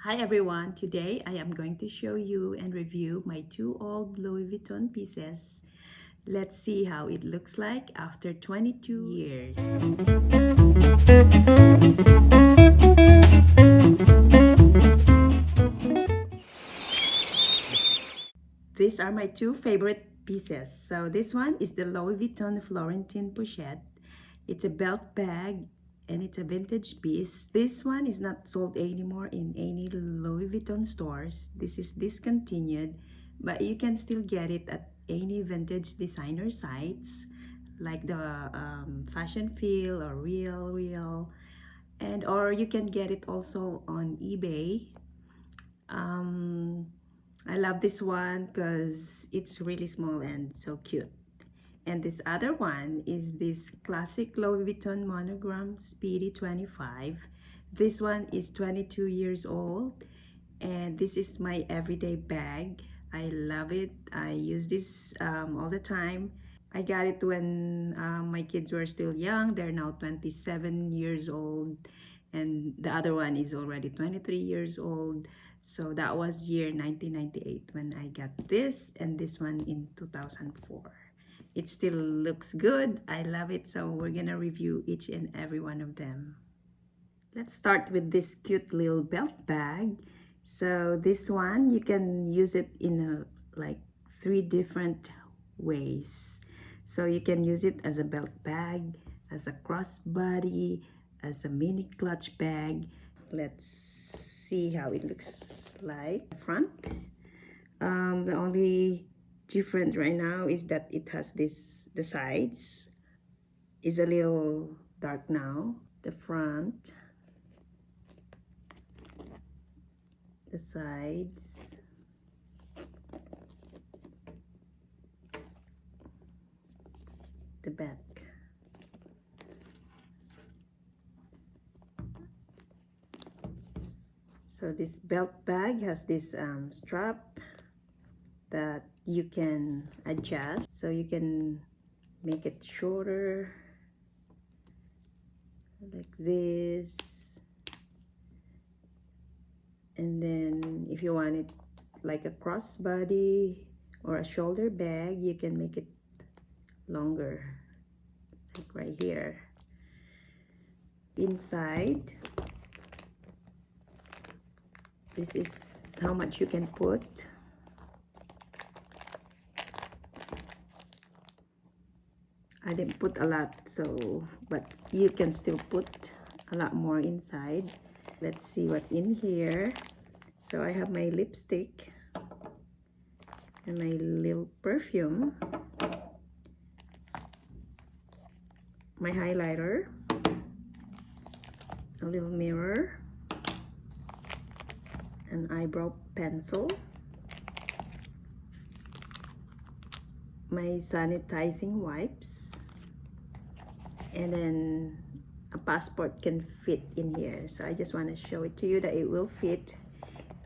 Hi everyone, today I am going to show you and review my two old Louis Vuitton pieces. Let's see how it looks like after 22 years. These are my two favorite pieces. So this one is the Louis Vuitton Florentine Pochette. It's a belt bag and it's a vintage piece. This one is not sold anymore in any Louis Vuitton stores. This is discontinued, but you can still get it at any vintage designer sites like the Fashion Feel or Real, and or you can get it also on eBay. I love this one because it's really small and so cute. And this other one is this classic Louis Vuitton monogram Speedy 25. This one is 22 years old and this is my everyday bag. I love it. I use this all the time. I got it when my kids were still young. They're now 27 years old and the other one is already 23 years old. So that was year 1998 when I got this, and this one in 2004. It still looks good. I love it. So we're gonna review each and every one of them. Let's start with this cute little belt bag. So this one, you can use it in like 3 different ways. So you can use it as a belt bag, as a crossbody, as a mini clutch bag. Let's see how it looks like front. The only different right now is that it has the sides is a little dark now. The front, the sides, the back. So this belt bag has this strap that you can adjust, so you can make it shorter like this, and then if you want it like a crossbody or a shoulder bag, you can make it longer, like right here. Inside, this is how much you can put. I didn't put a lot, so but you can still put a lot more inside. Let's see what's in here. So I have my lipstick and my little perfume, my highlighter, a little mirror, an eyebrow pencil, my sanitizing wipes, and then a passport can fit in here. So I just want to show it to you that it will fit.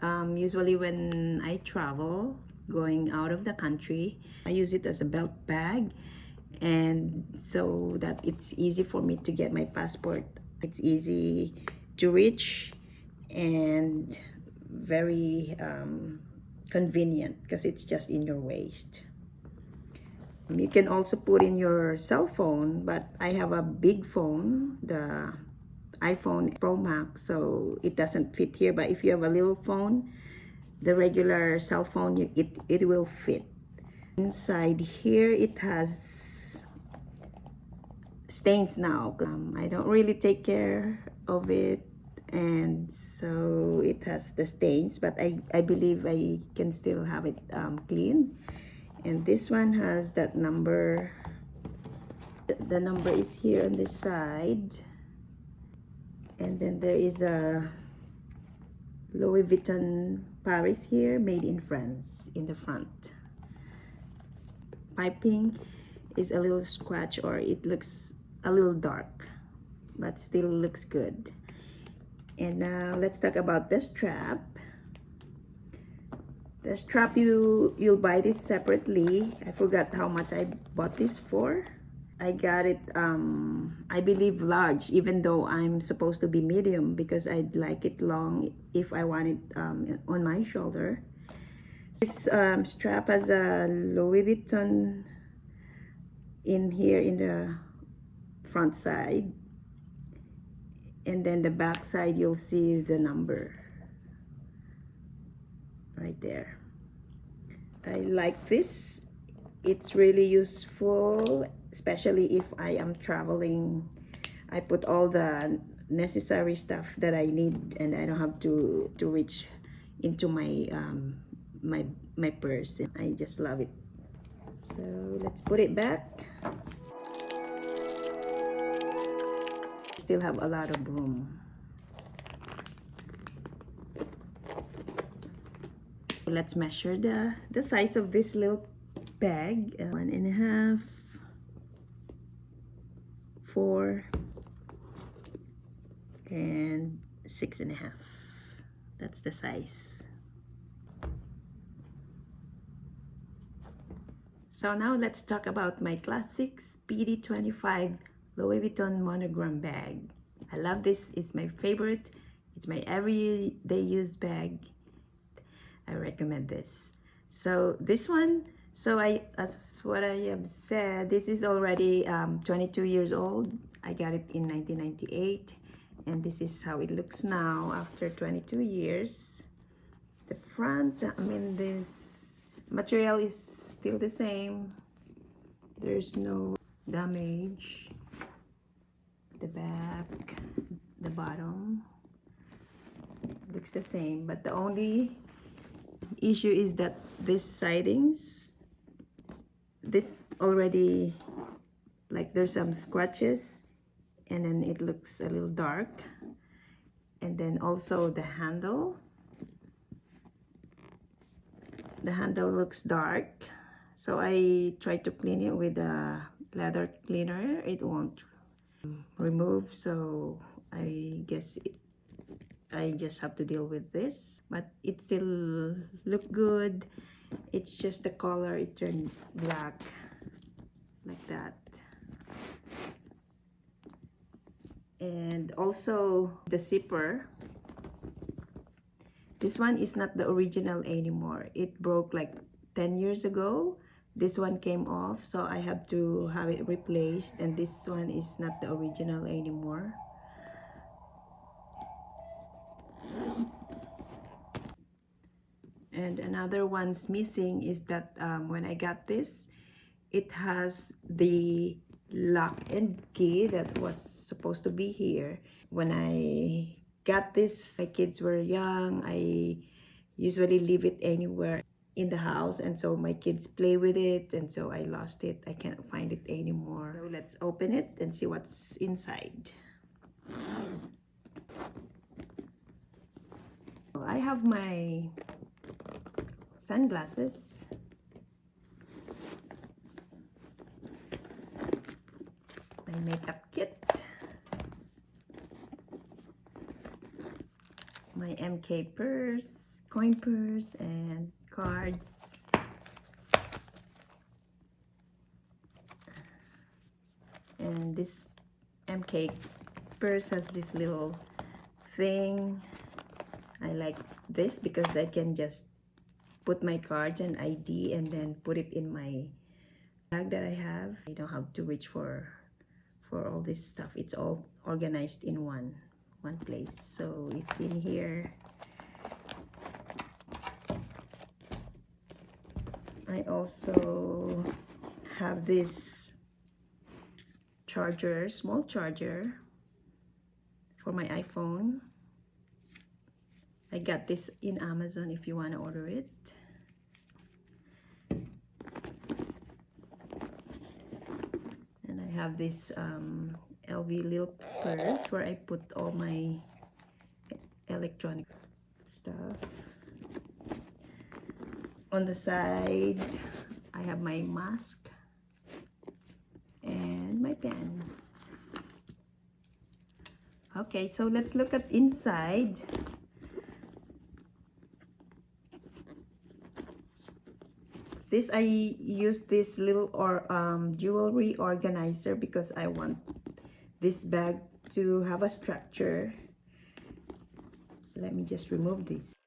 Usually when I travel going out of the country, I use it as a belt bag, and so that it's easy for me to get my passport. It's easy to reach and very convenient because it's just in your waist. You can also put in your cell phone, but I have a big phone, the iPhone Pro Max, so it doesn't fit here. But if you have a little phone, the regular cell phone, it will fit. Inside here, it has stains now. I don't really take care of it, and so it has the stains, but I believe I can still have it clean. And this one has that number. The number is here on this side, and then there is a Louis Vuitton Paris here, made in France, in the front. Piping is a little scratch, or it looks a little dark, but still looks good. And now let's talk about the strap. The strap, you'll buy this separately. I forgot how much I bought this for. I got it, I believe large, even though I'm supposed to be medium because I'd like it long if I want it on my shoulder. This strap has a Louis Vuitton in here in the front side, and then the back side you'll see the number right there. I like this. It's really useful, especially if I am traveling. I put all the necessary stuff that I need, and I don't have to reach into my my purse. I just love it. So let's put it back. Still have a lot of room. Let's measure the size of this little bag. 1.5, 4, and 6.5. That's the size. So now let's talk about my classic Speedy 25 Louis Vuitton monogram bag. I love this. It's my favorite. It's my everyday use bag. I recommend this. So this one, as what I have said, this is already 22 years old. I got it in 1998, and this is how it looks now after 22 years. The front, I mean, this material is still the same. There's no damage. The back, the bottom looks the same, but the only issue is that this sidings, this already, like, there's some scratches, and then it looks a little dark. And then also the handle looks dark, so I tried to clean it with a leather cleaner. It won't remove, so I guess I just have to deal with this, but it still look good. It's just the color, it turned black like that. And also the zipper, this one is not the original anymore. It broke like 10 years ago. This one came off, so I have to have it replaced, and this one is not the original anymore. And another one's missing is that when I got this, it has the lock and key that was supposed to be here. When I got this, my kids were young. I usually leave it anywhere in the house, and so my kids play with it, and so I lost it. I can't find it anymore. So let's open it and see what's inside. I have my sunglasses, my makeup kit, my MK purse, coin purse, and cards. And this MK purse has this little thing. I like this because I can just put my cards and ID and then put it in my bag that I have. I don't have to reach for all this stuff. It's all organized in one place. So it's in here. I also have this charger, small charger for my iPhone. I got this in Amazon if you want to order it. And I have this LV little purse where I put all my electronic stuff. On the side, I have my mask and my pen. Okay, so let's look at inside. this. I use this little jewelry organizer because I want this bag to have a structure. Let me just remove this.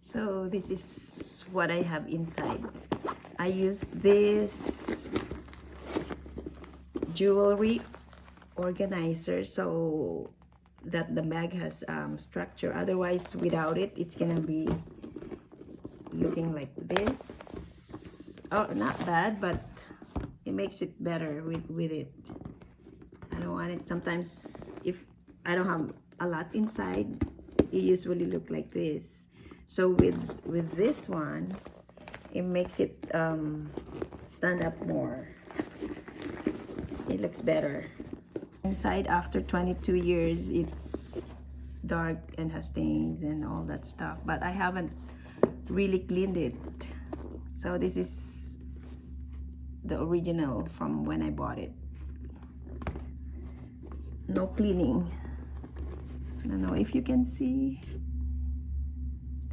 So this is what I have inside. I use this jewelry organizer so that the bag has structure. Otherwise, without it, it's gonna be looking like this. Oh, not bad, but it makes it better with it. I don't want it. Sometimes if I don't have a lot inside, it usually look like this. So with this one, it makes it stand up more. It looks better. Inside, after 22 years, it's dark and has stains and all that stuff, but I haven't really cleaned it. So this is the original from when I bought it. No cleaning. I don't know if you can see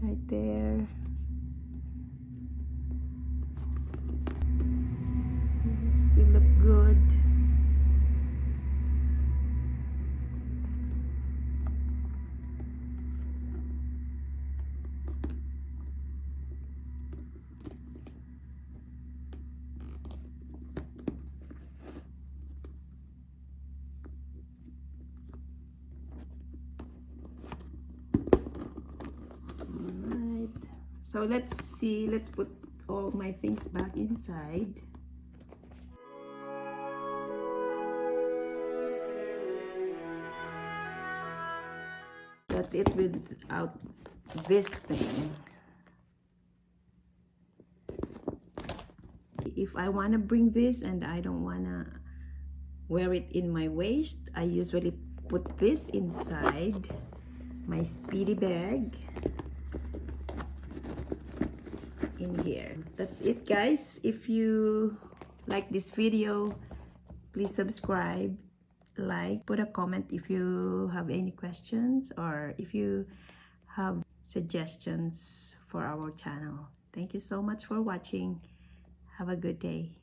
right there. Still look good. So let's see, let's put all my things back inside. That's it without this thing. If I want to bring this and I don't want to wear it in my waist, I usually put this inside my Speedy bag. In here. That's it, guys. If you like this video, please subscribe, like, put a comment if you have any questions or if you have suggestions for our channel. Thank you so much for watching. Have a good day.